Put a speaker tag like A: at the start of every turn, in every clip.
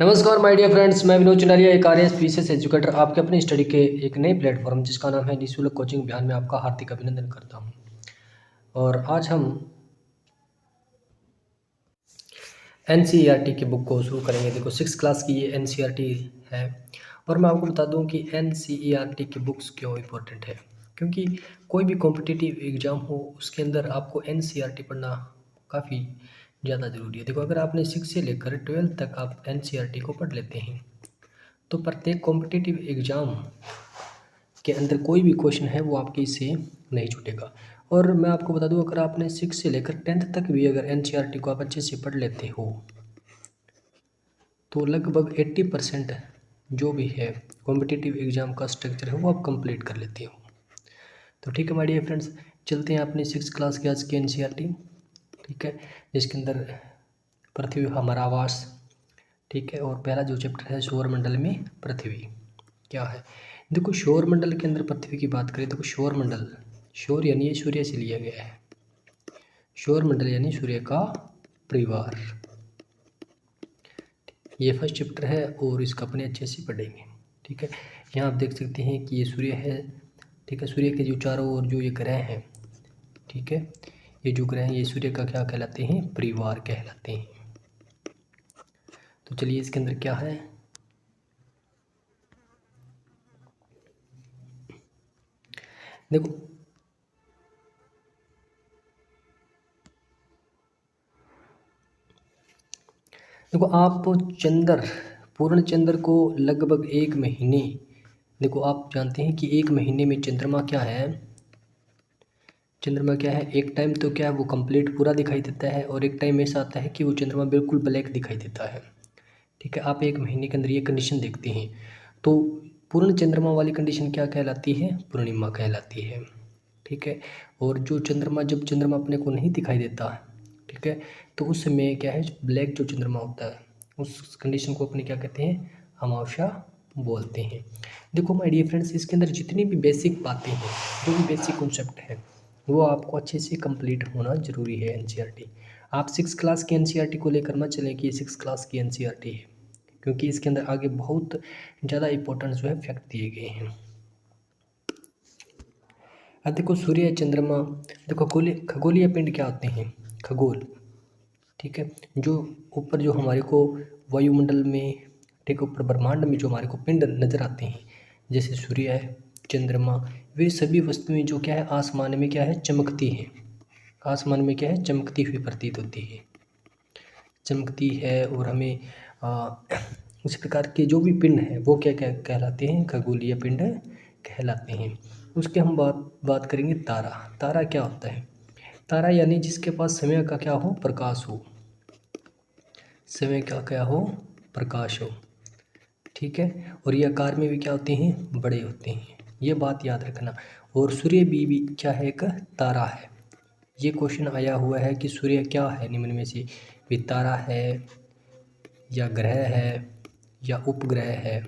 A: नमस्कार my dear friends, मैं विनोद चंडारिया, एक आरएएस पीसीएस एजुकेटर आपके अपने स्टडी के एक नए प्लेटफॉर्म जिसका नाम है निःशुल्क कोचिंग अभियान में आपका हार्दिक अभिनंदन करता हूं। और आज हम एनसीईआरटी की बुक को शुरू करेंगे। देखो 6 क्लास की ये एनसीईआरटी है और मैं आपको बता दूं कि एनसीईआरटी की बुक्स क्यों इम्पोर्टेंट है। क्योंकि कोई भी कॉम्पिटिटिव एग्ज़ाम हो उसके अंदर आपको एनसीईआरटी पढ़ना काफ़ी ज़्यादा ज़रूरी है। देखो अगर आपने 6 से लेकर 12 तक आप एनसीईआरटी को पढ़ लेते हैं तो प्रत्येक कॉम्पिटिटिव एग्ज़ाम के अंदर कोई भी क्वेश्चन है वो आपके इससे नहीं छूटेगा। और मैं आपको बता दूं, अगर आपने 6 से लेकर 10th तक भी अगर एनसीईआरटी को आप अच्छे से पढ़ लेते हो तो लगभग 80% जो भी है कॉम्पिटिटिव एग्ज़ाम का स्ट्रक्चर है वो आप कंप्लीट कर लेते हो। तो ठीक है माय डियर फ्रेंड्स, चलते हैं अपनी 6 क्लास की आज की एनसीईआरटी। ठीक है, जिसके अंदर पृथ्वी हमारा आवास, ठीक है, और पहला जो चैप्टर है सौरमंडल में पृथ्वी क्या है। देखो सौरमंडल के अंदर पृथ्वी की बात करें तो सौरमंडल, सौर यानी ये सूर्य से लिया गया है, सौरमंडल यानी सूर्य का परिवार। ये फर्स्ट चैप्टर है और इसका अपने अच्छे से पढ़ेंगे। ठीक है, यहाँ आप देख सकते हैं कि ये सूर्य है। ठीक है, सूर्य के जो चारों ओर जो ये ग्रह हैं, ठीक है, ये जो ग्रह हैं ये सूर्य का क्या कहलाते हैं, परिवार कहलाते हैं। तो चलिए इसके अंदर क्या है। देखो देखो आप चंद्र, पूर्ण चंद्र को लगभग 1 महीने, देखो आप जानते हैं कि 1 महीने में चंद्रमा क्या है, चंद्रमा क्या है, एक टाइम तो क्या है वो कंप्लीट पूरा दिखाई देता है और एक टाइम ऐसा आता है कि वो चंद्रमा बिल्कुल ब्लैक दिखाई देता है। ठीक है, आप 1 महीने के अंदर ये कंडीशन देखते हैं तो पूर्ण चंद्रमा वाली कंडीशन क्या कहलाती है, पूर्णिमा कहलाती है। ठीक है, और जो चंद्रमा, जब चंद्रमा अपने को नहीं दिखाई देता है, ठीक है, तो उस समय क्या है, ब्लैक जो चंद्रमा होता है उस कंडीशन को अपने क्या कहते हैं, अमावस्या बोलते हैं। देखो माय डियर फ्रेंड्स, इसके अंदर जितनी भी बेसिक बातें हैं, जो भी बेसिक कॉन्सेप्ट है वो आपको अच्छे से कंप्लीट होना जरूरी है। एनसीईआरटी आप 6 क्लास की एनसीईआरटी को लेकर मत चलें कि ये 6 क्लास की एनसीईआरटी है, क्योंकि इसके अंदर आगे बहुत ज़्यादा इंपॉर्टेंस जो है फैक्ट दिए गए हैं। अब देखो सूर्य, चंद्रमा, देखो खगोलीय पिंड क्या होते हैं, खगोल, ठीक है, जो ऊपर जो हमारे को वायुमंडल में, ठीक, ऊपर ब्रह्मांड में जो हमारे को पिंड नज़र आते हैं जैसे सूर्य है, चंद्रमा, वे सभी वस्तुएं जो क्या है आसमान में क्या है, चमकती हैं। आसमान में क्या है, चमकती हुई प्रतीत होती है, चमकती है। और हमें उस प्रकार के जो भी पिंड हैं वो क्या क्या कहलाते हैं, खगोलीय पिंड कहलाते हैं। उसके हम बात करेंगे तारा। तारा क्या होता है, तारा यानी जिसके पास समय का क्या हो, प्रकाश हो, समय का क्या हो, प्रकाश हो। ठीक है, और ये आकार में भी क्या होते हैं, बड़े होते हैं, ये बात याद रखना। और सूर्य भी क्या है, एक तारा है। ये क्वेश्चन आया हुआ है कि सूर्य क्या है, निम्न में से भी तारा है या ग्रह है या उपग्रह है।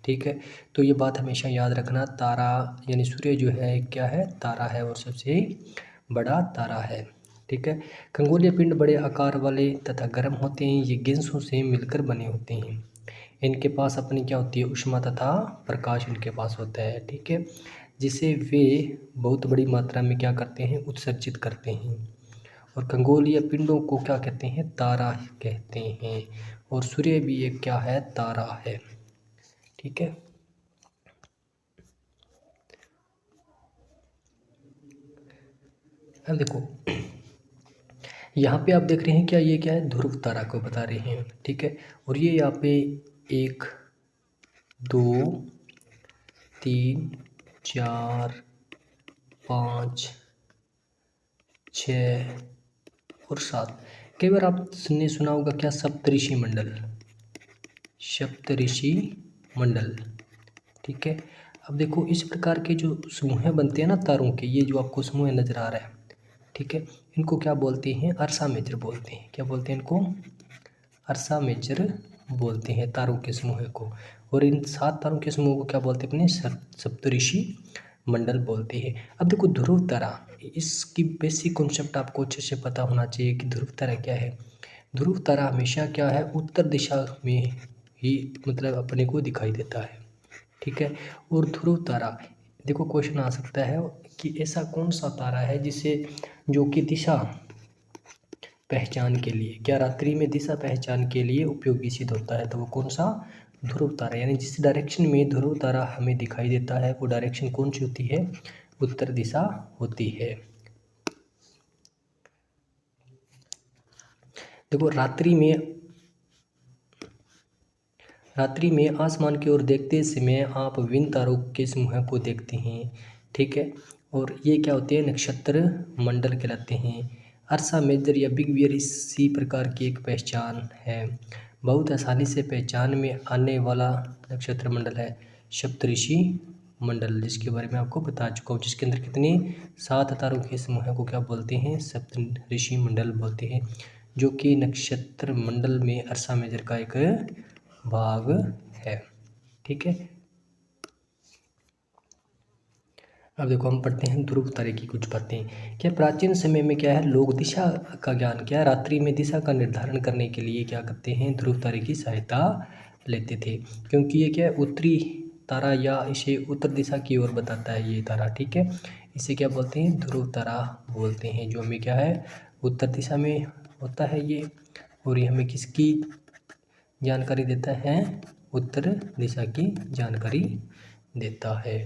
A: ठीक है, तो ये बात हमेशा याद रखना, तारा यानी सूर्य जो है क्या है, तारा है और सबसे बड़ा तारा है। ठीक है, खगोलीय पिंड बड़े आकार वाले तथा गर्म होते हैं, ये गैसों से मिलकर बने होते हैं। इनके पास अपनी क्या होती है, ऊष्मा तथा प्रकाश इनके पास होता है। ठीक है, जिसे वे बहुत बड़ी मात्रा में क्या करते हैं, उत्सर्जित करते हैं। और खगोलीय पिंडों को क्या कहते हैं, तारा कहते हैं। और सूर्य भी एक क्या है, तारा है। ठीक है, अब देखो यहाँ पे आप देख रहे हैं क्या, ये क्या है, ध्रुव तारा को बता रहे हैं। ठीक है, और ये यहाँ पे 1 2 3 4 5 6 और 7। कई बार आपने सुना होगा क्या, सप्तऋषि मंडल, सप्तऋषि मंडल। ठीक है, अब देखो इस प्रकार के जो समूह बनते हैं ना तारों के, ये जो आपको समूह नज़र आ रहा है, ठीक है, इनको क्या बोलते हैं, अर्सा मेजर बोलते हैं। क्या बोलते हैं इनको, अर्सा मेजर बोलते हैं तारों के समूह को। और इन 7 तारों के समूह को क्या बोलते हैं, अपने सप्तऋषि मंडल बोलते हैं। अब देखो ध्रुव तारा, इसकी बेसिक कॉन्सेप्ट आपको अच्छे से पता होना चाहिए कि ध्रुव तारा क्या है। ध्रुव तारा हमेशा क्या है, उत्तर दिशा में ही मतलब अपने को दिखाई देता है। ठीक है। और ध्रुव तारा, देखो क्वेश्चन आ सकता है कि ऐसा कौन सा तारा है जिसे जो कि दिशा पहचान के लिए, क्या रात्रि में दिशा पहचान के लिए उपयोगी सिद्ध होता है, तो वो कौन सा, ध्रुव तारा। यानी जिस डायरेक्शन में ध्रुव तारा हमें दिखाई देता है वो डायरेक्शन कौन सी होती है, उत्तर दिशा होती है। देखो रात्रि में आसमान की ओर देखते समय आप विभिन्न तारों के समूह को देखते हैं। ठीक है। और ये क्या होते हैं, नक्षत्र मंडल कहलाते हैं। अर्सा मेजर या बिग बियर इसी प्रकार की एक पहचान है। बहुत आसानी से पहचान में आने वाला नक्षत्र मंडल है सप्तऋषि मंडल, जिसके बारे में आपको बता चुका हूँ, जिसके अंदर कितने 7 तारों के समूह को क्या बोलते हैं, सप्तऋषि मंडल बोलते हैं, जो कि नक्षत्र मंडल में अर्सा मेजर का एक भाग है। ठीक है। अब देखो हम पढ़ते हैं ध्रुव तारे की कुछ बातें। क्या प्राचीन समय में क्या है, लोग दिशा का ज्ञान, क्या रात्रि में दिशा का निर्धारण करने के लिए क्या करते हैं, ध्रुव तारे की सहायता लेते थे, क्योंकि ये क्या है उत्तरी तारा या इसे उत्तर दिशा की ओर बताता है ये तारा। ठीक है। इसे क्या बोलते हैं, ध्रुव तारा बोलते हैं, जो हमें क्या है उत्तर दिशा में होता है ये, और ये हमें किसकी जानकारी देता है, उत्तर दिशा की जानकारी देता है।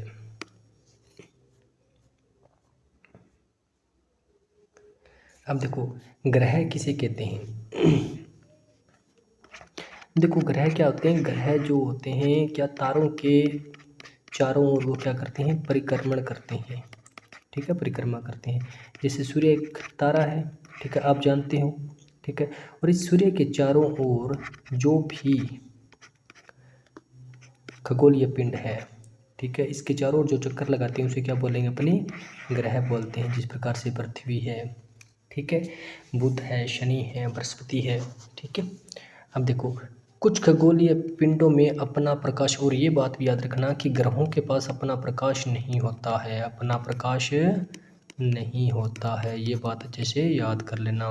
A: अब देखो ग्रह किसे कहते हैं। देखो ग्रह क्या होते हैं, ग्रह जो होते हैं क्या तारों के चारों ओर वो क्या करते हैं, परिक्रमण करते हैं। ठीक है, परिक्रमा करते हैं। जैसे सूर्य एक तारा है, ठीक है, आप जानते हो। ठीक है। और इस सूर्य के चारों ओर जो भी खगोलीय पिंड है, ठीक है, इसके चारों ओर जो चक्कर लगाते हैं उसे क्या बोलेंगे, अपने ग्रह बोलते हैं। जिस प्रकार से पृथ्वी है, ठीक है, बुध है, शनि है, बृहस्पति है। ठीक है। अब देखो कुछ खगोलीय पिंडों में अपना प्रकाश, और ये बात भी याद रखना कि ग्रहों के पास अपना प्रकाश नहीं होता है, अपना प्रकाश नहीं होता है, ये बात अच्छे से याद कर लेना।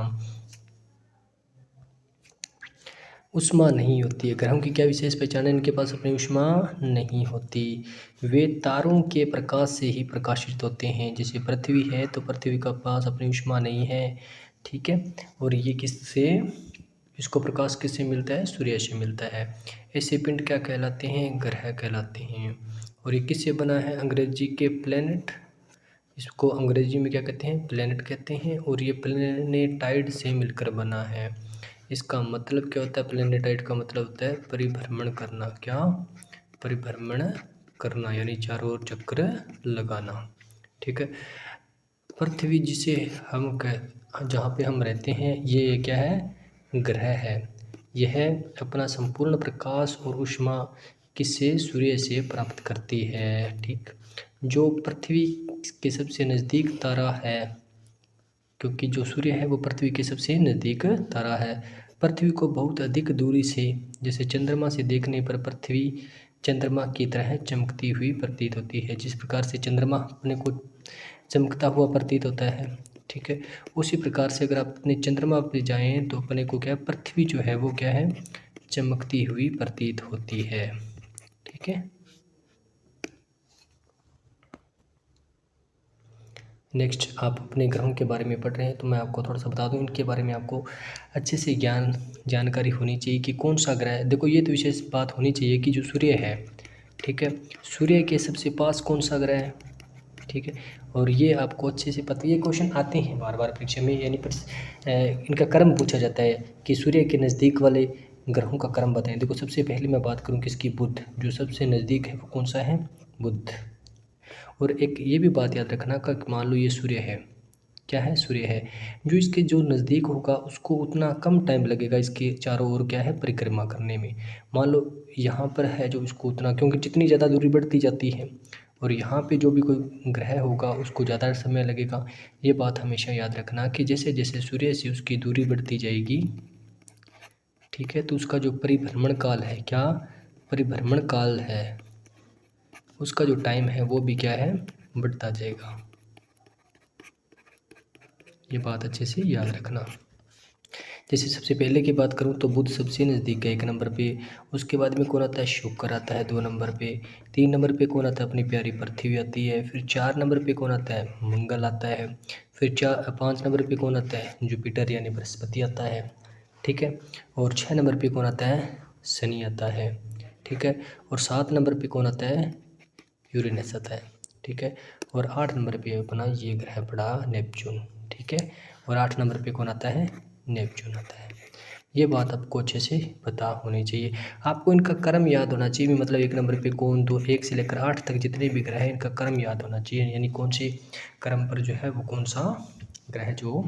A: ऊष्मा नहीं होती है, ग्रहों की क्या विशेष पहचान है, इनके पास अपनी ऊष्मा नहीं होती, वे तारों के प्रकाश से ही प्रकाशित होते हैं। जैसे पृथ्वी है तो पृथ्वी का पास अपनी ऊष्मा नहीं है। ठीक है। और ये किससे, इसको प्रकाश किससे मिलता है, सूर्य से मिलता है। ऐसे पिंड क्या कहलाते हैं, ग्रह कहलाते हैं। और ये किससे बना है, अंग्रेजी के प्लेनेट, इसको अंग्रेजी में क्या कहते हैं, प्लेनेट कहते हैं। और ये प्लेनेटाइड से मिलकर बना है। इसका मतलब क्या होता है, प्लेनेटाइड का मतलब होता है परिभ्रमण करना। क्या, परिभ्रमण करना, यानी चारों ओर चक्कर लगाना। ठीक है। पृथ्वी जिसे हम जहाँ पे हम रहते हैं, ये क्या है, ग्रह है। यह अपना संपूर्ण प्रकाश और ऊष्मा किससे, सूर्य से प्राप्त करती है। ठीक। जो पृथ्वी के सबसे नज़दीक तारा है, क्योंकि जो सूर्य है वो पृथ्वी के सबसे नज़दीक तारा है। पृथ्वी को बहुत अधिक दूरी से, जैसे चंद्रमा से देखने पर पृथ्वी चंद्रमा की तरह चमकती हुई प्रतीत होती है। जिस प्रकार से चंद्रमा अपने को चमकता हुआ प्रतीत होता है, ठीक है, उसी प्रकार से अगर आप अपने चंद्रमा पर जाएं तो अपने को क्या, पृथ्वी जो है वो क्या है, चमकती हुई प्रतीत होती है। ठीक है। नेक्स्ट आप अपने ग्रहों के बारे में पढ़ रहे हैं तो मैं आपको थोड़ा सा बता दूं, इनके बारे में आपको अच्छे से जानकारी होनी चाहिए कि कौन सा ग्रह है। देखो ये तो विशेष बात होनी चाहिए कि जो सूर्य है, ठीक है, सूर्य के सबसे पास कौन सा ग्रह है। ठीक है। और ये आपको अच्छे से पता, ये क्वेश्चन आते हैं बार बार परीक्षा में, यानी इनका क्रम पूछा जाता है कि सूर्य के नज़दीक वाले ग्रहों का क्रम बताएं। देखो सबसे पहले मैं बात करूँ किसकी, बुध, जो सबसे नज़दीक है वो कौन सा है, बुध। और एक ये भी बात याद रखना कि मान लो ये सूर्य है, क्या है, सूर्य है, जो इसके जो नज़दीक होगा उसको उतना कम टाइम लगेगा इसके चारों ओर क्या है, परिक्रमा करने में। मान लो यहाँ पर है जो इसको उतना, क्योंकि जितनी ज़्यादा दूरी बढ़ती जाती है, और यहाँ पे जो भी कोई ग्रह होगा उसको ज़्यादा समय लगेगा। ये बात हमेशा याद रखना कि जैसे जैसे सूर्य से उसकी दूरी बढ़ती जाएगी, ठीक है, तो उसका जो परिभ्रमण काल है, क्या, परिभ्रमण काल है, उसका जो टाइम है वो भी क्या है, बढ़ता जाएगा। ये बात अच्छे से याद रखना। जैसे सबसे पहले की बात करूँ तो बुध सबसे नज़दीक है 1 नंबर पे। उसके बाद में कौन आता है? शुक्र आता है 2 नंबर पे। 3 नंबर पे कौन आता है? अपनी प्यारी पृथ्वी आती है। फिर 4 नंबर पे कौन आता है? मंगल आता है। फिर 5 नंबर पे कौन आता है? जुपिटर यानी बृहस्पति आता है। ठीक है। और 6 नंबर पे कौन आता है? शनि आता है। ठीक है। और 7 नंबर पे कौन आता है? यूरेनस आता है। ठीक है। और 8 नंबर पे अपना ये ग्रह पड़ा नेपच्यून। ठीक है। और 8 नंबर पे कौन आता है? नेपच्यून आता है। ये बात आपको अच्छे से पता होनी चाहिए। आपको इनका क्रम याद होना चाहिए, मतलब 1 नंबर पे कौन, तो 1 से लेकर 8 तक जितने भी ग्रह हैं इनका क्रम याद होना चाहिए, यानी कौन से क्रम पर जो है वो कौन सा ग्रह जो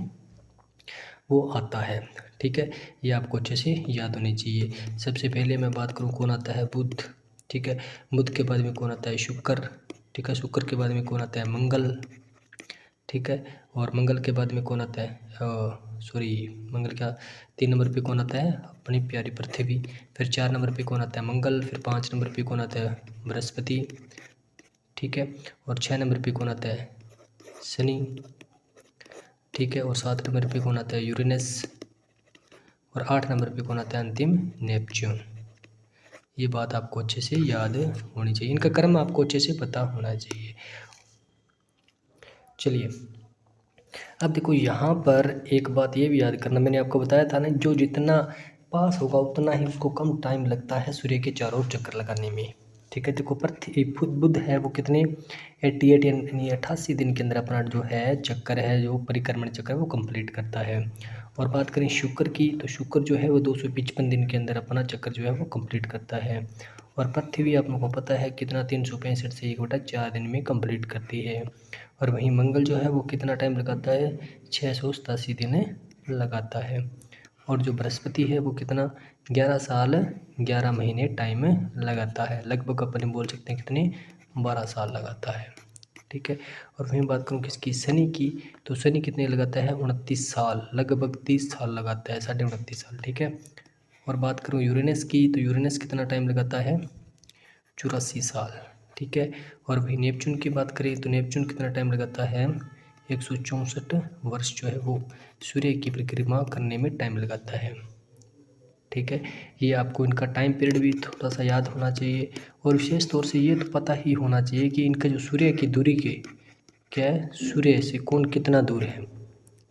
A: वो आता है। ठीक है। ये आपको अच्छे से याद होनी चाहिए। सबसे पहले मैं बात करूँ कौन आता है? बुध। ठीक है। बुध के बाद में कौन आता है? शुक्र। ठीक है। शुक्र के बाद में कौन आता है? मंगल। ठीक है। और मंगल के बाद में कौन आता है? मंगल क्या, 3 नंबर पे कौन आता है? अपनी प्यारी पृथ्वी। फिर 4 नंबर पे कौन आता है? मंगल। फिर 5 नंबर पे कौन आता है? बृहस्पति। ठीक है। और 6 नंबर पे कौन आता है? शनि। ठीक है। और 7 नंबर पे कौन आता है? यूरेनस। और 8 नंबर पे कौन आता है? अंतिम नेपच्यून। ये बात आपको अच्छे से याद होनी चाहिए, इनका क्रम आपको अच्छे से पता होना चाहिए। चलिए अब देखो यहाँ पर एक बात ये भी याद करना, मैंने आपको बताया था ना, जो जितना पास होगा उतना ही उसको कम टाइम लगता है सूर्य के चारों ओर चक्कर लगाने में। ठीक है। देखो पृथ्वी बुध है वो कितने 88 यानी 88 दिन के अंदर अपना जो है चक्कर है, जो परिक्रमण चक्कर है वो कंप्लीट करता है। और बात करें शुक्र की, तो शुक्र जो है वो 255 दिन के अंदर अपना चक्कर जो है वो कंप्लीट करता है। और पृथ्वी आप लोगों को पता है कितना 365 से 1/4 दिन में कंप्लीट करती है। और वहीं मंगल जो है वो कितना टाइम लगाता है? 687 दिन लगाता है। और जो बृहस्पति है वो कितना 11 साल 11 महीने टाइम लगाता है, लगभग अपन बोल सकते हैं कितने 12 साल लगाता है। ठीक है। और वहीं बात करूँ किसकी? शनि की, तो शनि कितने लगाता है? 29 साल, लगभग 30 साल लगाता है, 29.5 साल। ठीक है। और बात करूँ यूरेनस की, तो यूरेनस कितना टाइम लगाता है? 84 साल। ठीक है। और वही नेपच्यून की बात करें तो नेपच्यून कितना टाइम लगाता है? 164 वर्ष जो है वो सूर्य की परिक्रमा करने में टाइम लगाता है। ठीक है। ये आपको इनका टाइम पीरियड भी थोड़ा सा याद होना चाहिए, और विशेष तौर से ये तो पता ही होना चाहिए कि इनका जो सूर्य की दूरी के क्या है, सूर्य से कौन कितना दूर है।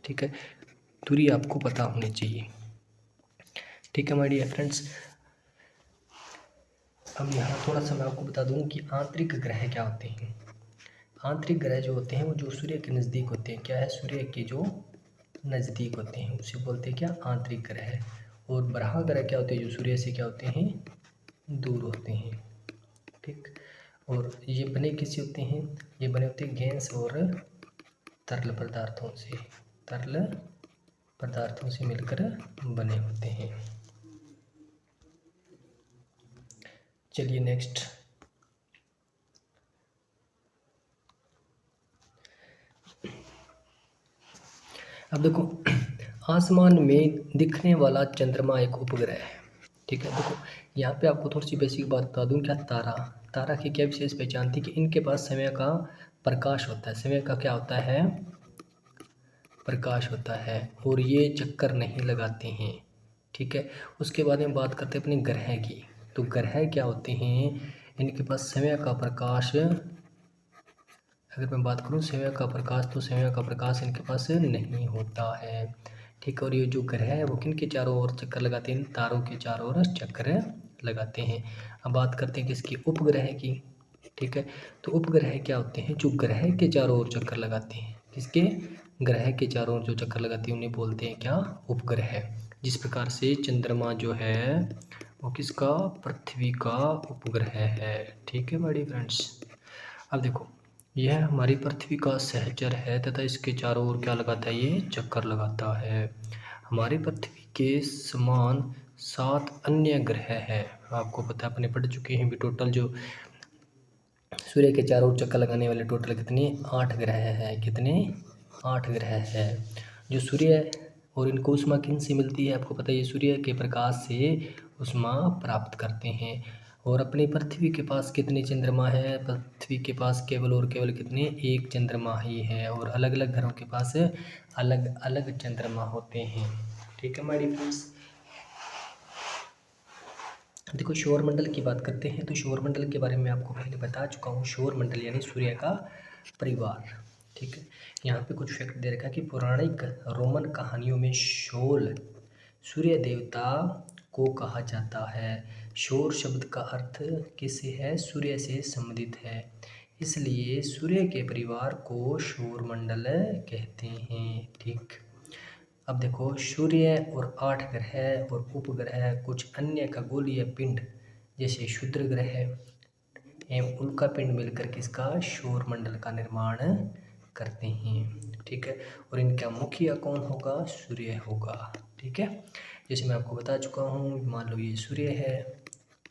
A: ठीक है। दूरी आपको पता होनी चाहिए। ठीक है माय डियर फ्रेंड्स, अब यहाँ थोड़ा सा मैं आपको बता दूँ कि आंतरिक ग्रह क्या होते हैं। आंतरिक ग्रह जो होते हैं वो जो सूर्य के नज़दीक होते हैं, क्या है, सूर्य के जो नज़दीक होते हैं उसे बोलते हैं क्या? आंतरिक ग्रह। और बाह्य ग्रह क्या होते हैं? जो सूर्य से क्या होते हैं? दूर होते हैं। ठीक। और ये बने किससे होते हैं? ये बने होते हैं गैस और तरल पदार्थों से, तरल पदार्थों से मिलकर बने होते हैं। चलिए नेक्स्ट, अब देखो आसमान में दिखने वाला चंद्रमा एक उपग्रह है। ठीक है। देखो यहाँ पे आपको थोड़ी सी बेसिक बात बता दूँ, क्या तारा, तारा की क्या विशेष पहचान थी कि इनके पास समय का प्रकाश होता है, समय का क्या होता है? प्रकाश होता है, और ये चक्कर नहीं लगाते हैं। ठीक है। उसके बाद में बात करते हैं अपने ग्रह की, तो ग्रह क्या होते हैं? इनके पास समय का प्रकाश, अगर मैं बात करूँ समय का प्रकाश, तो समय का प्रकाश इनके पास नहीं होता है। ठीक है। और ये जो ग्रह है वो किन के चारों ओर चक्कर लगाते हैं? तारों के चारों ओर चक्कर लगाते हैं। अब बात करते हैं किसकी? उपग्रह की। ठीक है। तो उपग्रह क्या होते हैं? जो ग्रह के चारों ओर चक्कर लगाते हैं, किसके? ग्रह के चारों ओर जो चक्कर लगाती है उन्हें बोलते हैं क्या? उपग्रह। जिस प्रकार से चंद्रमा जो है वो किसका? पृथ्वी का उपग्रह है। ठीक है बड़ी फ्रेंड्स। अब देखो यह हमारी पृथ्वी का सहचर है तथा इसके चारों ओर क्या लगाता है? ये चक्कर लगाता है। हमारी पृथ्वी के समान 7 अन्य ग्रह हैं, आपको पता है, अपने पढ़ चुके हैं भी। टोटल जो सूर्य के चारों ओर चक्कर लगाने वाले टोटल कितने? 8 ग्रह हैं। कितने? 8 ग्रह हैं। जो सूर्य और इनको ऊष्मा किन से मिलती है? आपको पता है, ये सूर्य के प्रकाश से ऊष्मा प्राप्त करते हैं। और अपनी पृथ्वी के पास कितने चंद्रमा है? पृथ्वी के पास केवल और केवल कितने? एक चंद्रमा ही है। और अलग अलग ग्रहों के पास अलग अलग चंद्रमा होते हैं। ठीक है माय डियर फ्रेंड्स। देखो सौरमंडल की बात करते हैं तो सौरमंडल के बारे में आपको पहले बता चुका हूँ। सौरमंडल यानी सूर्य का परिवार। ठीक है, यहाँ पे कुछ फैक्ट दे रखा है कि पौराणिक रोमन कहानियों में शोल सूर्य देवता को कहा जाता है। सौर शब्द का अर्थ किससे है? सूर्य से संबंधित है, इसलिए सूर्य के परिवार को सौरमंडल कहते हैं। ठीक, अब देखो सूर्य और 8 ग्रह और उपग्रह कुछ अन्य खगोलीय पिंड जैसे क्षुद्र ग्रह एवं उल्का पिंड मिलकर किसका सौरमंडल का निर्माण करते हैं। ठीक है, और इनका मुखिया कौन होगा? सूर्य होगा। ठीक है, जैसे मैं आपको बता चुका हूँ, मान लो ये सूर्य है।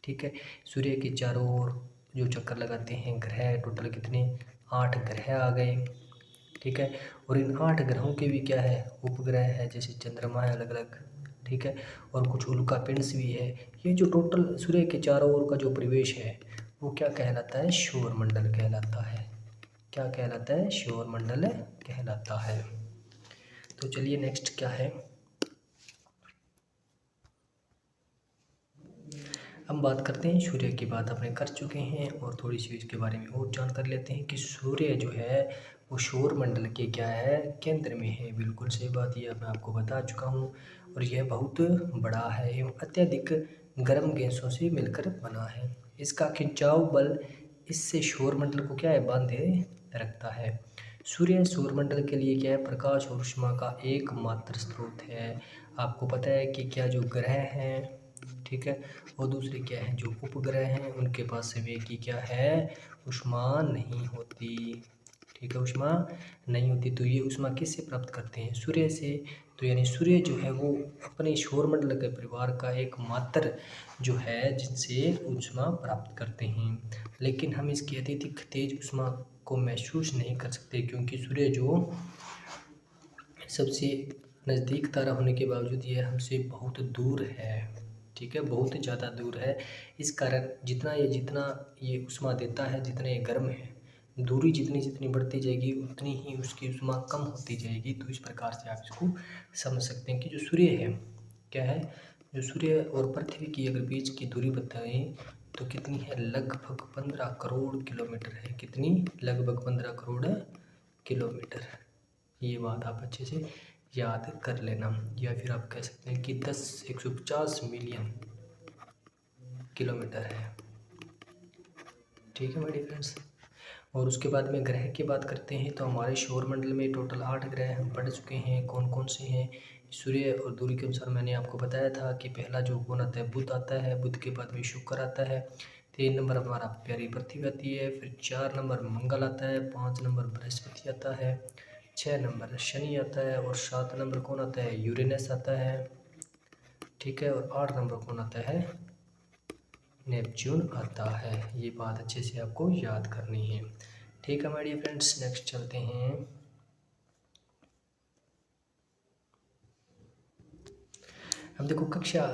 A: ठीक है, सूर्य के चारों ओर जो चक्कर लगाते हैं ग्रह, टोटल कितने? 8 ग्रह आ गए। ठीक है, और इन 8 ग्रहों के भी क्या है? उपग्रह है, जैसे चंद्रमा है अलग अलग। ठीक है, और कुछ उल्का पिंड्स भी है। ये जो टोटल सूर्य के चारों ओर का जो परिवेश है वो क्या कहलाता है? सौरमंडल कहलाता है। क्या कहलाता है? सौरमंडल कहलाता है। तो चलिए नेक्स्ट क्या है, हम बात करते हैं सूर्य की बात अपने कर चुके हैं और थोड़ी सी इसके बारे में और जानकर लेते हैं कि सूर्य जो है वो सौरमंडल के क्या है? केंद्र में है। बिल्कुल सही बात, ये मैं आपको बता चुका हूँ। और यह बहुत बड़ा है एवं अत्यधिक गर्म गैसों से मिलकर बना है। इसका खिंचाव बल इससे सौरमंडल को क्या है? बांधे रखता है। सूर्य सौरमंडल के लिए क्या है? प्रकाश और ऊष्मा का एकमात्र स्रोत है। आपको पता है कि क्या जो ग्रह हैं, ठीक है, और दूसरे क्या है जो उपग्रह हैं, उनके पास समय की क्या है? ऊष्मा नहीं होती। ठीक है, ऊष्मा नहीं होती। तो ये ऊष्मा किससे प्राप्त करते हैं? सूर्य से। तो यानी सूर्य जो है वो अपने सौरमंडल के परिवार का एकमात्र जो है जिनसे ऊष्मा प्राप्त करते हैं। लेकिन हम इसकी अत्यधिक तेज ऊष्मा को महसूस नहीं कर सकते, क्योंकि सूर्य जो सबसे नज़दीक तारा होने के बावजूद ये हमसे बहुत दूर है। ठीक है, बहुत ज़्यादा दूर है। इस कारण जितना ये ऊष्मा देता है, जितना ये गर्म है, दूरी जितनी जितनी बढ़ती जाएगी उतनी ही उसकी ऊष्मा कम होती जाएगी। तो इस प्रकार से आप इसको समझ सकते हैं कि जो सूर्य है क्या है? जो सूर्य और पृथ्वी की अगर बीच की दूरी बताएं तो कितनी है? लगभग 15 करोड़ किलोमीटर है। कितनी? लगभग 15 करोड़ किलोमीटर। ये बात आप अच्छे से याद कर लेना, या फिर आप कह सकते हैं कि 150 मिलियन किलोमीटर है। ठीक है माय डियर फ्रेंड्स। और उसके बाद में ग्रह की बात करते हैं तो हमारे सौरमंडल में टोटल 8 ग्रह हम पढ़ चुके हैं। कौन कौन से हैं? सूर्य और दूरी के अनुसार मैंने आपको बताया था कि पहला जो कौन आता है? बुध आता है। बुध के बाद में शुक्र आता है। 3 नंबर हमारा प्यारी पृथ्वी आती है। फिर 4 नंबर मंगल आता है। 5 नंबर बृहस्पति आता है। 6 नंबर शनि आता है। और 7 नंबर कौन आता है? यूरेनस आता है। ठीक है, और 8 नंबर कौन आता है? नेपच्यून आता है। ये बात अच्छे से आपको याद करनी है। ठीक है माय डियर फ्रेंड्स, नेक्स्ट चलते हैं। अब देखो कक्षा,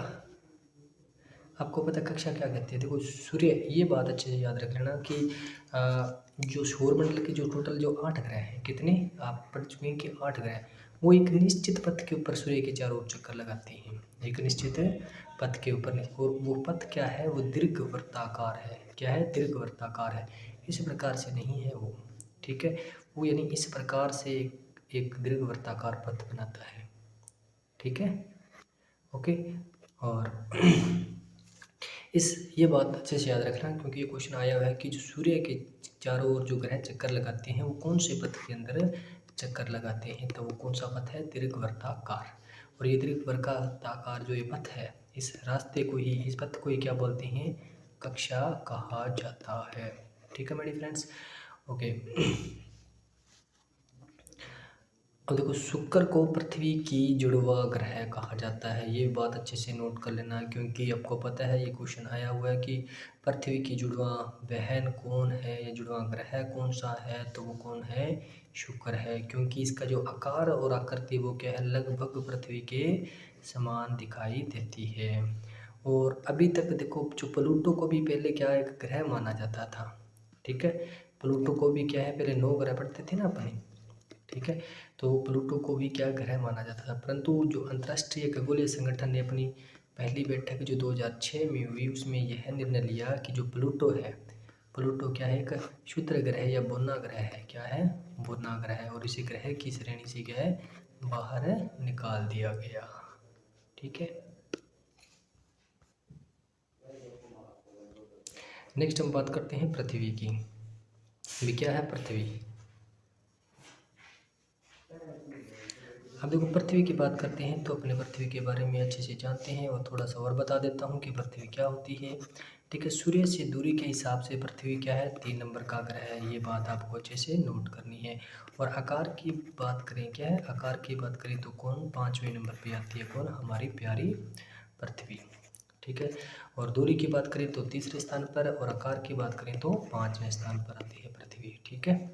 A: आपको पता कक्षा क्या कहती है? देखो सूर्य, ये बात अच्छे से याद रख लेना कि जो सौरमंडल के जो टोटल जो 8 ग्रह हैं, कितने आप पढ़ चुके हैं कि 8 ग्रह, वो एक निश्चित पथ के ऊपर सूर्य के चारों ओर चक्कर लगाते हैं। एक निश्चित पथ के ऊपर, और वो पथ क्या है? वो दीर्घवृत्ताकार है। क्या है? दीर्घवृत्ताकार है। इस प्रकार से नहीं है वो। ठीक है, वो यानी इस प्रकार से एक दीर्घवृत्ताकार पथ बनाता है। ठीक है, ओके। और ये बात अच्छे से याद रखना, क्योंकि ये क्वेश्चन आया हुआ है कि जो सूर्य के चारों ओर जो ग्रह चक्कर लगाते हैं वो कौन से पथ के अंदर चक्कर लगाते हैं? तो वो कौन सा पथ है? दीर्घवृत्ताकार। और ये दीर्घवृत्ताकार जो ये पथ है, इस रास्ते को ही, इस पथ को ही क्या बोलते हैं? कक्षा कहा जाता है। ठीक है मेरे फ्रेंड्स, ओके। अब देखो शुक्र को पृथ्वी की जुड़वा ग्रह कहा जाता है। ये बात अच्छे से नोट कर लेना, क्योंकि आपको पता है ये क्वेश्चन आया हुआ है कि पृथ्वी की जुड़वा बहन कौन है या जुड़वा ग्रह कौन सा है? तो वो कौन है? शुक्र है, क्योंकि इसका जो आकार और आकृति वो क्या है? लगभग पृथ्वी के समान दिखाई देती है। और अभी तक देखो जो प्लूटो को भी पहले क्या एक ग्रह माना जाता था। ठीक है, प्लूटो को भी क्या है? पहले 9 ग्रह पढ़ते थे ना अपने। ठीक है। तो प्लूटो को भी क्या ग्रह माना जाता था, परंतु जो अंतर्राष्ट्रीय खगोलीय संगठन ने अपनी पहली बैठक जो 2006 में हुई उसमें यह निर्णय लिया कि जो प्लूटो है, प्लूटो क्या है, एक क्षुद्र ग्रह या बोना ग्रह है। क्या है? बोना ग्रह है, और इसी ग्रह की श्रेणी से क्या है, बाहर निकाल दिया गया। ठीक है। नेक्स्ट हम बात करते हैं पृथ्वी की। भी क्या है पृथ्वी। अब देखो पृथ्वी की बात करते हैं तो अपने पृथ्वी के बारे में अच्छे से जानते हैं, और थोड़ा सा और बता देता हूँ कि पृथ्वी क्या होती है। ठीक है। सूर्य से दूरी के हिसाब से पृथ्वी क्या है, 3 नंबर का ग्रह है। ये बात आपको अच्छे से नोट करनी है। और आकार की बात करें, क्या है, आकार की बात करें तो कौन 5वें नंबर पे आती है, कौन, हमारी प्यारी पृथ्वी। ठीक है। और दूरी की बात करें तो तीसरे स्थान पर, और आकार की बात करें तो 5वें स्थान पर आती है पृथ्वी। ठीक है।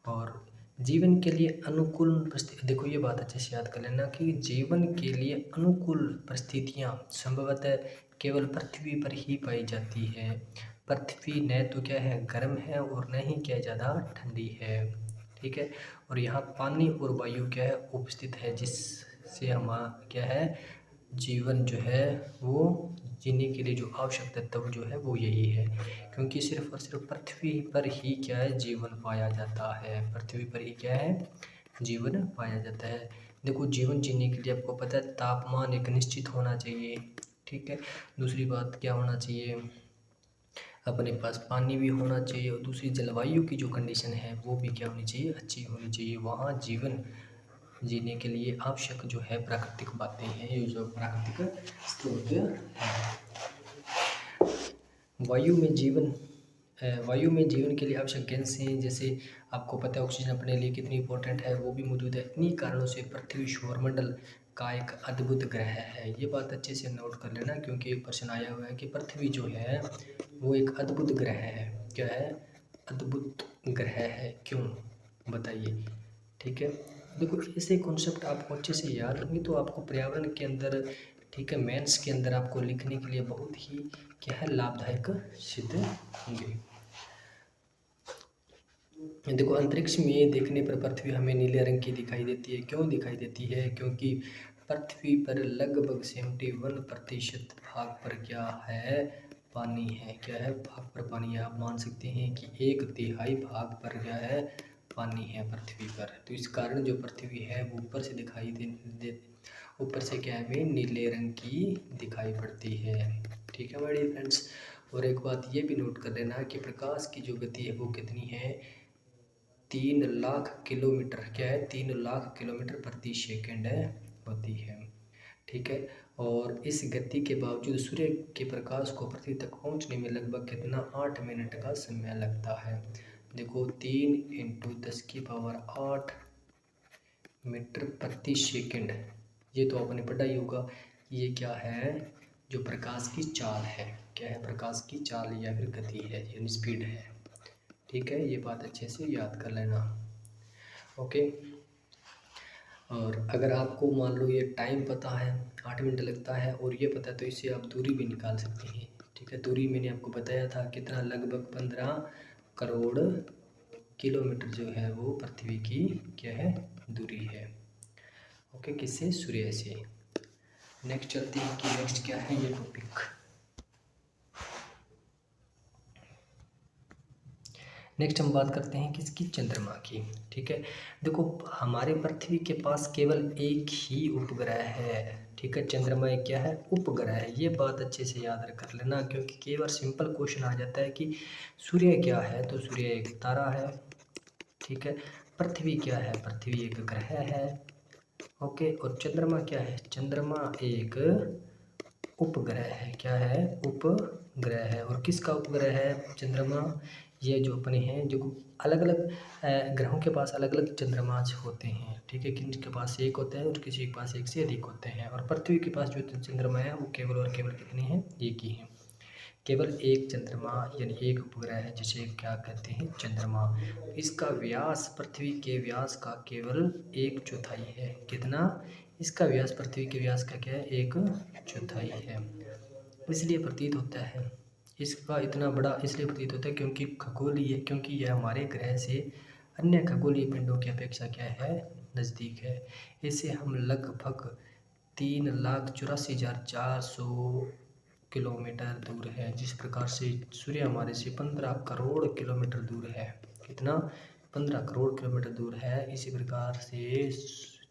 A: और जीवन के लिए अनुकूल परिस्थिति, देखो ये बात अच्छे से याद कर लेना कि जीवन के लिए अनुकूल परिस्थितियाँ संभवतः केवल पृथ्वी पर ही पाई जाती है। पृथ्वी न तो क्या है, गर्म है, और न ही क्या ज़्यादा ठंडी है। ठीक है। और यहाँ पानी और वायु क्या है, उपस्थित है, जिससे हम क्या है, जीवन जो है वो जीने के लिए जो आवश्यक तत्व जो है वो यही है। क्योंकि सिर्फ और सिर्फ पृथ्वी पर ही क्या है, जीवन पाया जाता है। पृथ्वी पर ही क्या है, जीवन पाया जाता है। देखो जीवन जीने के लिए आपको पता है तापमान एक निश्चित होना चाहिए। ठीक है। दूसरी बात क्या होना चाहिए, अपने पास पानी भी होना चाहिए, और दूसरी जलवायु की जो कंडीशन है वो भी क्या होनी चाहिए, अच्छी होनी चाहिए। वहाँ जीवन जीने के लिए आवश्यक जो है प्राकृतिक बातें हैं, ये जो प्राकृतिक स्रोत है। वायु में जीवन के लिए आवश्यक गैसें, जैसे आपको पता है ऑक्सीजन अपने लिए कितनी इंपॉर्टेंट है, वो भी मौजूद है। इन्हीं कारणों से पृथ्वी सौरमंडल का एक अद्भुत ग्रह है। ये बात अच्छे से नोट कर लेना, क्योंकि एक प्रश्न आया हुआ है कि पृथ्वी जो है वो एक अद्भुत ग्रह है। क्या है, अद्भुत ग्रह है, क्यों, बताइए। ठीक है। देखो ऐसे कॉन्सेप्ट आपको अच्छे से याद होंगे तो आपको पर्यावरण के अंदर, ठीक है, मेंस के अंदर आपको लिखने के लिए बहुत ही क्या है, लाभदायक सिद्ध होंगे। देखो अंतरिक्ष में देखने पर पृथ्वी हमें नीले रंग की दिखाई देती है। क्यों दिखाई देती है, क्योंकि पृथ्वी पर लगभग 71% भाग पर क्या है, पानी है। क्या है, भाग पर पानी है। आप मान सकते हैं कि 1/3 भाग पर क्या है, पानी है पृथ्वी पर। तो इस कारण जो पृथ्वी है वो ऊपर से दिखाई दे ऊपर से क्या है, हमें नीले रंग की दिखाई पड़ती है। ठीक है मेरे फ्रेंड्स। और एक बात ये भी नोट कर लेना कि प्रकाश की जो गति है वो कितनी है, 3 लाख किलोमीटर, क्या है, 3 लाख किलोमीटर प्रति सेकंड होती है। ठीक है। और इस गति के बावजूद सूर्य के प्रकाश को पृथ्वी तक पहुंचने में लगभग कितना, 8 मिनट का समय लगता है। देखो 3 × 10⁸ मीटर प्रति सेकंड, ये तो आपने पढ़ा ही होगा। ये क्या है, जो प्रकाश की चाल है। क्या है, प्रकाश की चाल या फिर गति है, यानी स्पीड है। ठीक है। ये बात अच्छे से याद कर लेना। ओके। और अगर आपको मान लो ये टाइम पता है, 8 मिनट लगता है, और ये पता है, तो इससे आप दूरी भी निकाल सकते हैं। ठीक है। दूरी मैंने आपको बताया था कितना, लगभग 15 करोड़ किलोमीटर जो है वो पृथ्वी की क्या है, दूरी है। ओके, किससे, सूर्य से। नेक्स्ट चलते हैं कि नेक्स्ट क्या है ये टॉपिक। नेक्स्ट हम बात करते हैं किसकी, चंद्रमा की। ठीक है। देखो हमारे पृथ्वी के पास केवल एक ही उपग्रह है। ठीक है। चंद्रमा एक क्या है, उपग्रह है। ये बात अच्छे से याद कर लेना, क्योंकि कई बार सिंपल क्वेश्चन आ जाता है कि सूर्य क्या है, तो सूर्य एक तारा है। ठीक है। पृथ्वी क्या है, पृथ्वी एक ग्रह है। ओके। और चंद्रमा क्या है, चंद्रमा एक उपग्रह है। क्या है, उपग्रह है। और किसका उपग्रह है चंद्रमा, ये जो अपने हैं, जो अलग अलग ग्रहों के पास अलग अलग चंद्रमा होते हैं। ठीक है। किसी के पास एक होता है और किसी के पास एक से अधिक होते हैं। और पृथ्वी के पास जो चंद्रमा है वो केवल और केवल कितने हैं, एक ही हैं। केवल एक चंद्रमा यानी एक उपग्रह है, जिसे क्या कहते हैं, चंद्रमा। इसका व्यास पृथ्वी के व्यास का केवल 1/4 है। कितना, इसका व्यास पृथ्वी के व्यास का क्या है, 1/4 है। इसलिए प्रतीत होता है, इसका इतना बड़ा इसलिए प्रतीत होता है क्योंकि खगोलीय, क्योंकि यह हमारे ग्रह से अन्य खगोलीय पिंडों की अपेक्षा क्या है, नज़दीक है। इससे हम लगभग 3,84,400 किलोमीटर दूर है। जिस प्रकार से सूर्य हमारे से 15 करोड़ किलोमीटर दूर है। कितना? 15 करोड़ किलोमीटर दूर है। इसी प्रकार से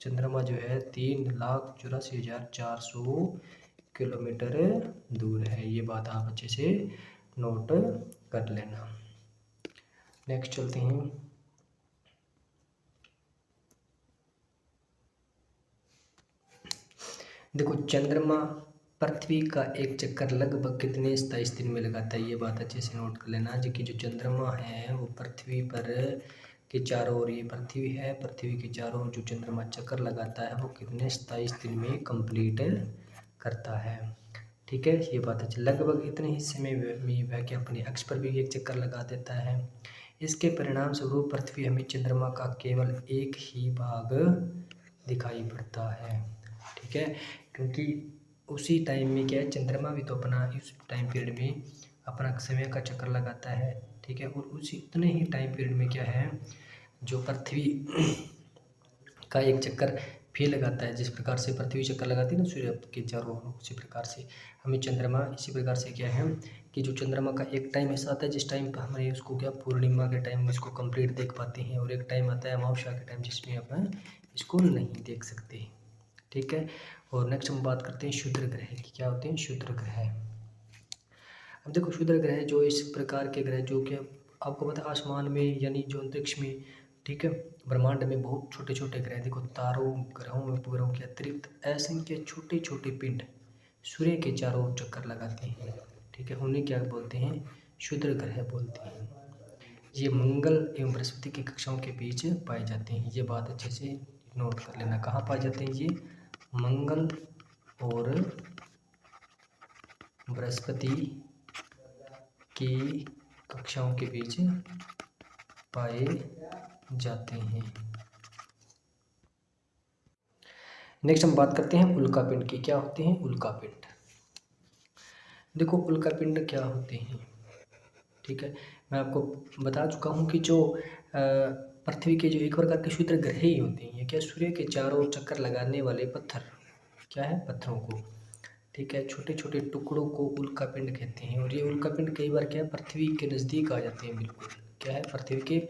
A: चंद्रमा जो है 3,84,400 किलोमीटर दूर है। ये बात आप अच्छे से नोट कर लेना। नेक्स्ट चलते हैं। देखो, चंद्रमा पृथ्वी का एक चक्कर लगभग कितने 27 दिन में लगाता है, ये बात अच्छे से नोट कर लेना। जी कि जो चंद्रमा है वो पृथ्वी पर के चारों ओर, ये पृथ्वी है, पृथ्वी के चारों ओर जो चंद्रमा चक्कर लगाता है वो कितने 27 दिन में कंप्लीट करता है। ठीक है, ये बात अच्छी। लगभग इतने ही समय में वह क्या अपने अक्ष पर भी एक चक्कर लगा देता है। इसके परिणाम स्वरूप पृथ्वी हमें चंद्रमा का केवल एक ही भाग दिखाई पड़ता है। ठीक है, क्योंकि उसी टाइम में क्या है, चंद्रमा भी तो अपना इस टाइम पीरियड में अपना समय का चक्कर लगाता है। ठीक है, और उसी उतने ही टाइम पीरियड में क्या है, जो पृथ्वी का एक चक्कर फिर लगाता है। जिस प्रकार से पृथ्वी चक्कर लगाती है ना सूर्य के चारों ओर, उसी प्रकार से हमें चंद्रमा, इसी प्रकार से क्या है कि जो चंद्रमा का एक टाइम ऐसा आता है जिस टाइम पर हमें उसको क्या पूर्णिमा के टाइम में इसको कंप्लीट देख पाते हैं, और एक टाइम आता है अमावस्या के टाइम जिसमें अपन इसको नहीं देख सकते। ठीक है, और नेक्स्ट हम बात करते हैं क्षुद्र ग्रह की। क्या होते हैं क्षुद्र ग्रह? अब देखो, क्षुद्र ग्रह जो इस प्रकार के ग्रह जो कि आपको पता है आसमान में यानी जो अंतरिक्ष में, ठीक है, ब्रह्मांड में बहुत छोटे छोटे ग्रह, देखो तारों, ग्रहों में उपग्रहों के अतिरिक्त असंख्य छोटे छोटे पिंड सूर्य के चारों ओर चक्कर लगाते हैं। ठीक है, उन्हें क्या बोलते हैं? क्षुद्र ग्रह बोलते हैं। ये मंगल एवं बृहस्पति की कक्षाओं के बीच पाए जाते हैं। ये बात अच्छे से नोट कर लेना। कहाँ पाए जाते हैं ये? मंगल और बृहस्पति की कक्षाओं के बीच पाए जाते हैं। नेक्स्ट हम बात करते हैं उल्कापिंड की। क्या होते हैं उल्कापिंड? देखो, उल्कापिंड क्या होते हैं, ठीक है, मैं आपको बता चुका हूँ कि जो पृथ्वी के जो एक प्रकार के क्षुद्र ग्रह ही होते हैं। ये क्या, सूर्य के चारों ओर चक्कर लगाने वाले पत्थर, क्या है, पत्थरों को, ठीक है, छोटे छोटे टुकड़ों को उल्कापिंड कहते हैं। और ये उल्कापिंड कई बार क्या है, पृथ्वी के नज़दीक आ जाते हैं, बिल्कुल क्या है, पृथ्वी के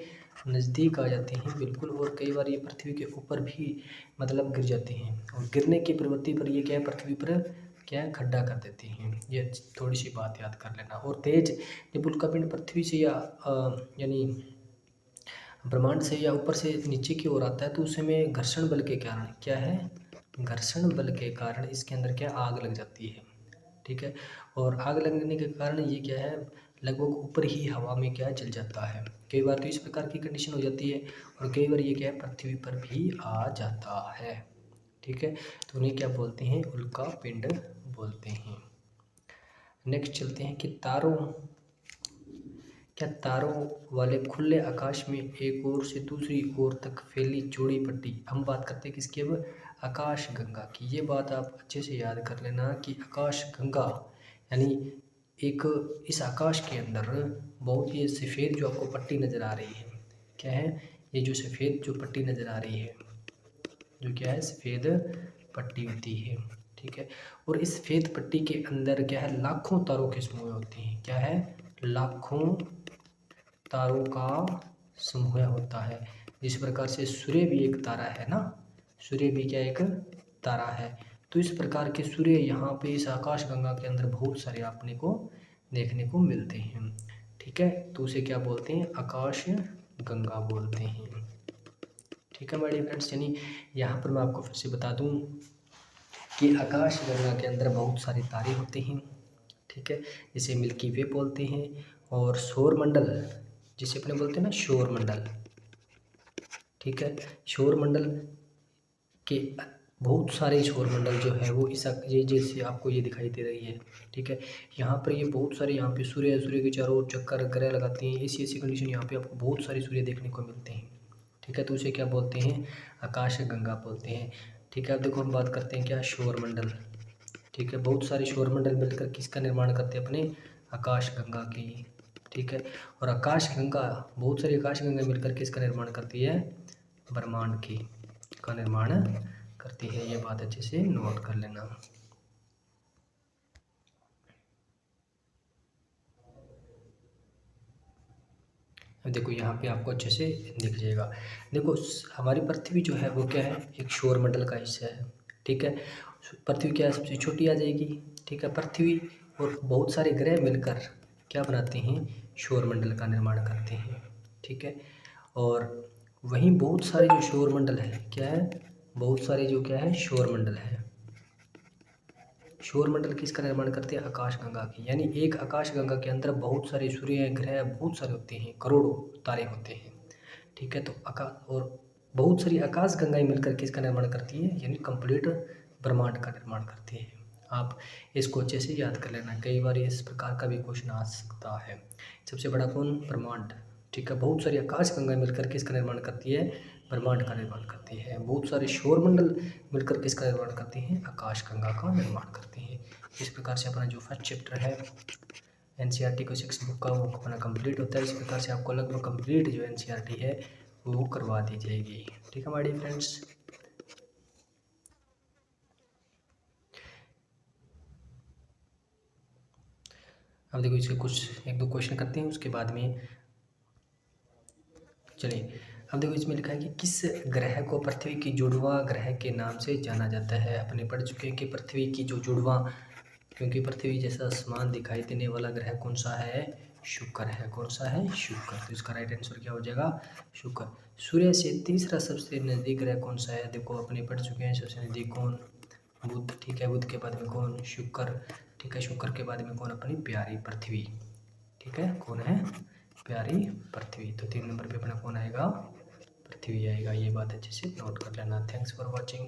A: नज़दीक आ जाते हैं बिल्कुल। और कई बार ये पृथ्वी के ऊपर भी मतलब गिर जाते हैं, और गिरने की प्रवृत्ति पर ये क्या है, पृथ्वी पर क्या है, खड्डा कर देते हैं। ये थोड़ी सी बात याद कर लेना। और तेज जब उल्कापिंड पृथ्वी से या यानी ब्रह्मांड से या ऊपर से नीचे की ओर आता है तो उस समय घर्षण बल के कारण क्या है, घर्षण बल के कारण इसके अंदर क्या, आग लग जाती है। ठीक है, और आग लगने के कारण ये क्या है, लगभग ऊपर ही हवा में क्या जल जाता है। कई बार तो इस प्रकार की कंडीशन हो जाती है, और कई बार ये क्या है, पृथ्वी पर भी आ जाता है। ठीक है, तो उन्हें क्या बोलते हैं, उल्कापिंड बोलते हैं। नेक्स्ट चलते हैं कि तारों, क्या तारों वाले खुले आकाश में एक ओर से दूसरी ओर तक फैली चौड़ी पट्टी, हम बात करते हैं किसकी, अब आकाश गंगा की। ये बात आप अच्छे से याद कर लेना कि आकाश गंगा यानी एक, इस आकाश के अंदर बहुत ये सफ़ेद जो आपको पट्टी नज़र आ रही है, क्या है, ये जो सफ़ेद जो पट्टी नज़र आ रही है, जो क्या है, सफ़ेद पट्टी होती है। ठीक है, और इस सफ़ेद पट्टी के अंदर क्या है, लाखों तारों के समूह होते हैं। क्या है, लाखों तारों का समूह होता है। जिस प्रकार से सूर्य भी एक तारा है ना, सूर्य भी क्या एक तारा है। तो इस प्रकार के सूर्य यहाँ पे इस आकाश गंगा के अंदर बहुत सारे अपने को देखने को मिलते हैं। ठीक है, तो उसे क्या बोलते हैं, आकाश गंगा बोलते हैं। ठीक है मेरे फ्रेंड्स, यानी यहाँ पर मैं आपको फिर से बता दूँ कि आकाश गंगा के अंदर बहुत सारे तारे होते हैं। ठीक है, जिसे मिल्की वे बोलते हैं। और सौर मंडल जिसे अपने बोलते हैं ना, सौर मंडल। ठीक है, सौर मंडल के बहुत सारे सौर मंडल जो है वो इस ये जैसे आपको ये दिखाई दे रही है। ठीक है, यहाँ पर ये बहुत सारे, यहाँ पे सूर्य के चारों ओर चक्कर ग्रह लगाते हैं। ऐसी ऐसी कंडीशन यहाँ पे आपको बहुत सारे सूर्य देखने को मिलते हैं। ठीक है, तो उसे क्या बोलते हैं, आकाश गंगा बोलते हैं। ठीक है, अब देखो हम बात करते हैं क्या, सौर मंडल। ठीक है, बहुत सारे सौर मंडल मिलकर किसका निर्माण करते हैं, अपने आकाश गंगा की। ठीक है। और आकाशगंगा, बहुत सारी आकाशगंगा मिलकर किसका निर्माण करती है? ब्रह्मांड की का निर्माण करती है। ये बात अच्छे से नोट कर लेना। अब देखो यहाँ पे आपको अच्छे से दिख जाएगा। देखो हमारी पृथ्वी जो है वो क्या है? एक सौर मंडल का हिस्सा है, ठीक है। पृथ्वी क्या है? सबसे छोटी आ जाएगी, ठीक है। पृथ्वी और बहुत सारे ग्रह मिलकर क्या बनाते हैं? सौर मंडल का निर्माण करते हैं, ठीक है। और वहीं बहुत सारे जो सौर मंडल है, क्या है? बहुत सारे जो क्या है? सौर मंडल है। सौर मंडल किसका निर्माण करते हैं? आकाशगंगा की। यानी एक आकाशगंगा के अंदर बहुत सारे सूर्य ग्रह बहुत सारे होते हैं, करोड़ों तारे होते हैं, ठीक है। तो आकाश और बहुत सारी आकाशगंगाएं मिलकर किसका निर्माण करती है? यानी कंप्लीट ब्रह्मांड का निर्माण करती है। आप इसको अच्छे से याद कर लेना, कई बार इस प्रकार का भी क्वेश्चन आ सकता है। सबसे बड़ा कौन? ब्रह्मांड, ठीक है। बहुत सारी आकाशगंगाएं मिलकर किसका निर्माण करती है? ब्रह्मांड का निर्माण करती है। बहुत सारे सौरमंडल मिलकर किसका निर्माण करती हैं? आकाशगंगा का निर्माण करती हैं। इस प्रकार से अपना जो फर्स्ट चैप्टर है एनसीईआरटी को 6 बुक का वो अपना कंप्लीट होता है। इस प्रकार से आपको लगभग कंप्लीट जो एनसीईआरटी है वो करवा दी जाएगी, ठीक है माय डियर फ्रेंड्स। अब देखो इसके कुछ 1-2 क्वेश्चन करते हैं, उसके बाद में चलिए। अब देखो इसमें लिखा है कि किस ग्रह को पृथ्वी की जुड़वा ग्रह के नाम से जाना जाता है? अपने पढ़ चुके हैं कि पृथ्वी की जो जुड़वा, क्योंकि पृथ्वी जैसा आसमान दिखाई देने वाला ग्रह कौन सा है? शुक्र है। कौन सा है? शुक्र। तो इसका राइट आंसर क्या हो जाएगा? शुक्र। सूर्य से तीसरा सबसे नजदीक ग्रह कौन सा है? देखो अपने पढ़ चुके हैं, सबसे नजदीक कौन? बुध, ठीक है। बुध के बाद में कौन? शुक्र, ठीक है। शुक्र के बाद में कौन? अपनी प्यारी पृथ्वी, ठीक है। कौन है? प्यारी पृथ्वी। तो 3 नंबर पे अपना कौन आएगा? पृथ्वी आएगा। ये बात अच्छे से नोट कर लेना। Thanks for watching.